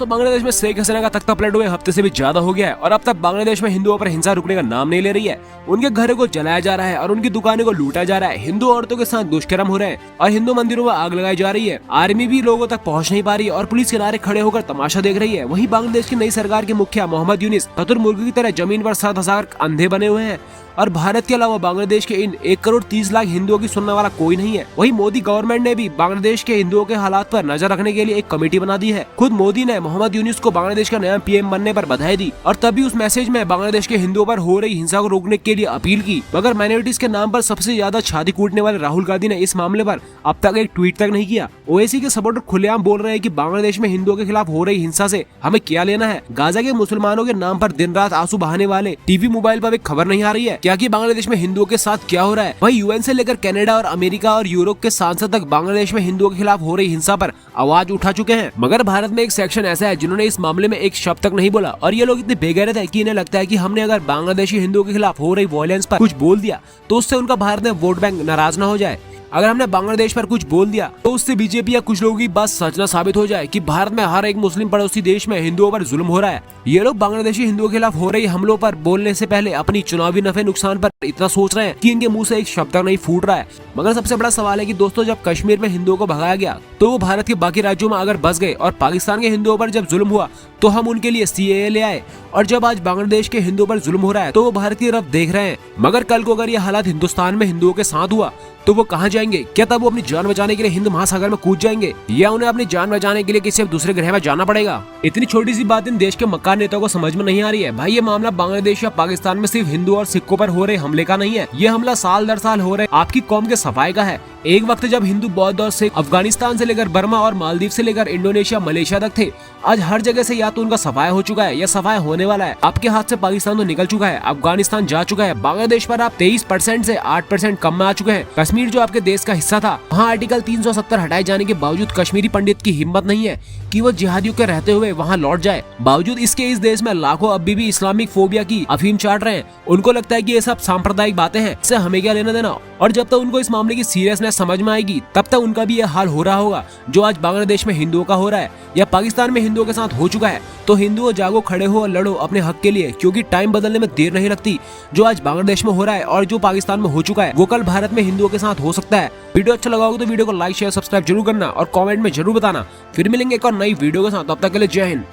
दोस्तों बांग्लादेश में शेख हसीना का तख्ता पलट हुए हफ्ते से भी ज्यादा हो गया है और अब तक बांग्लादेश में हिंदुओं पर हिंसा रुकने का नाम नहीं ले रही है। उनके घरों को जलाया जा रहा है और उनकी दुकानों को लूटा जा रहा है। हिंदू औरतों के साथ दुष्कर्म हो रहे हैं और हिंदू मंदिरों में आग लगाई जा रही है। आर्मी भी लोगों तक पहुंच नहीं पा रही और पुलिस किनारे खड़े होकर तमाशा देख रही है। वहीं बांग्लादेश की नई सरकार के मुखिया मोहम्मद यूनिस चतुर्मुर्ग की तरह जमीन पर 7,000 अंधे बने हुए हैं और भारत के अलावा बांग्लादेश के इन 1,30,00,000 हिंदुओं की सुनने वाला कोई नहीं है। वहीं मोदी गवर्नमेंट ने भी बांग्लादेश के हिंदुओं के हालात पर नजर रखने के लिए एक कमेटी बना दी है। खुद मोदी ने मोहम्मद यूनिस को बांग्लादेश का नया पीएम बनने पर बधाई दी और तभी उस मैसेज में बांग्लादेश के हिंदुओं पर हो रही हिंसा को रोकने के लिए अपील की। मगर माइनॉरिटीज के नाम पर सबसे ज्यादा छाती कूटने वाले राहुल गांधी ने इस मामले पर अब तक एक ट्वीट तक नहीं किया। ओवैसी के सपोर्टर खुलेआम बोल रहे हैं कि बांग्लादेश में हिंदुओं के खिलाफ हो रही हिंसा से हमें क्या लेना है। गाजा के मुसलमानों के नाम पर दिन रात आंसू बहाने वाले टीवी मोबाइल पर एक खबर नहीं आ रही है क्या कि बांग्लादेश में हिंदुओं के साथ क्या हो रहा है। वहीं यूएन से लेकर कनाडा और अमेरिका और यूरोप के सांसद तक बांग्लादेश में हिंदुओं के खिलाफ हो रही हिंसा पर आवाज उठा चुके हैं। मगर भारत में एक सेक्शन ऐसा है जिन्होंने इस मामले में एक शब्द तक नहीं बोला और ये लोग इतने बेगैरत है कि इन्हें लगता है कि हमने अगर बांग्लादेशी हिंदुओं के खिलाफ हो रही वायलेंस पर कुछ बोल दिया तो उससे उनका भारत में वोट बैंक नाराज न हो जाए। अगर हमने बांग्लादेश पर कुछ बोल दिया तो उससे बीजेपी या कुछ लोगों की बात सच न साबित हो जाए कि भारत में हर एक मुस्लिम पड़ोसी देश में हिंदुओं पर जुल्म हो रहा है। ये लोग बांग्लादेशी हिंदुओं के खिलाफ हो रही हमलों पर बोलने से पहले अपनी चुनावी नफे नुकसान पर इतना सोच रहे हैं कि इनके मुंह से एक शब्द नहीं फूट रहा है। मगर सबसे बड़ा सवाल है कि दोस्तों जब कश्मीर में हिंदुओं को भगाया गया तो वो भारत के बाकी राज्यों में अगर बस गए और पाकिस्तान के हिंदुओं पर जब जुल्म हुआ तो हम उनके लिए सीएए ले आए और जब आज बांग्लादेश के हिंदुओं पर जुल्म हो रहा है तो वो भारत की तरफ देख रहे हैं। मगर कल को अगर ये हालात हिंदुस्तान में हिंदुओं के साथ हुआ तो वो कहाँ जाएंगे? क्या तब वो अपनी जान बचाने के लिए हिंद महासागर में कूद जाएंगे या उन्हें अपनी जान बचाने के लिए किसी दूसरे ग्रह में जाना पड़ेगा? इतनी छोटी सी बात इन देश के मक्कार नेताओं को समझ में नहीं आ रही है। भाई ये मामला बांग्लादेश या पाकिस्तान में सिर्फ हिंदू और सिखों पर हो रहे हमले का नहीं है, ये हमला साल दर साल हो रहे आपकी कौम के सफाई का है। एक वक्त जब हिंदू बौद्ध और सिख अफगानिस्तान से लेकर बर्मा और मालदीव से लेकर इंडोनेशिया मलेशिया तक थे, आज हर जगह से या तो उनका सफाया हो चुका है या सफाया होने वाला है। आपके हाथ से पाकिस्तान तो निकल चुका है, अफगानिस्तान जा चुका है, बांग्लादेश पर आप 23% से 8% कम में आ चुके हैं। कश्मीर जो आपके देश का हिस्सा था वहाँ आर्टिकल 370 हटाए जाने के बावजूद कश्मीरी पंडित की हिम्मत नहीं है कि वो जिहादियों के रहते हुए वहाँ लौट जाए। बावजूद इसके इस देश में लाखों अभी भी इस्लामिक फोबिया की अफीम चाट रहे हैं। उनको लगता है कि ये सब सांप्रदायिक बातें हैं, इससे हमें क्या लेना देना। और जब तक उनको इस मामले की सीरियसनेस समझ में आएगी तब तक उनका भी ये हाल हो रहा होगा जो आज बांग्लादेश में हिंदुओं का हो रहा है या पाकिस्तान में हिंदुओं के साथ हो चुका है। तो हिंदुओं जागो, खड़े हो और लड़ो अपने हक के लिए, क्योंकि टाइम बदलने में देर नहीं लगती। जो आज बांग्लादेश में हो रहा है और जो पाकिस्तान में हो चुका है वो कल भारत में हिंदुओं के साथ हो सकता है। वीडियो अच्छा लगा हो तो वीडियो को लाइक शेयर सब्सक्राइब जरूर करना और कमेंट में जरूर बताना। फिर मिलेंगे एक और नई वीडियो के साथ, तब तक के लिए जय हिंद।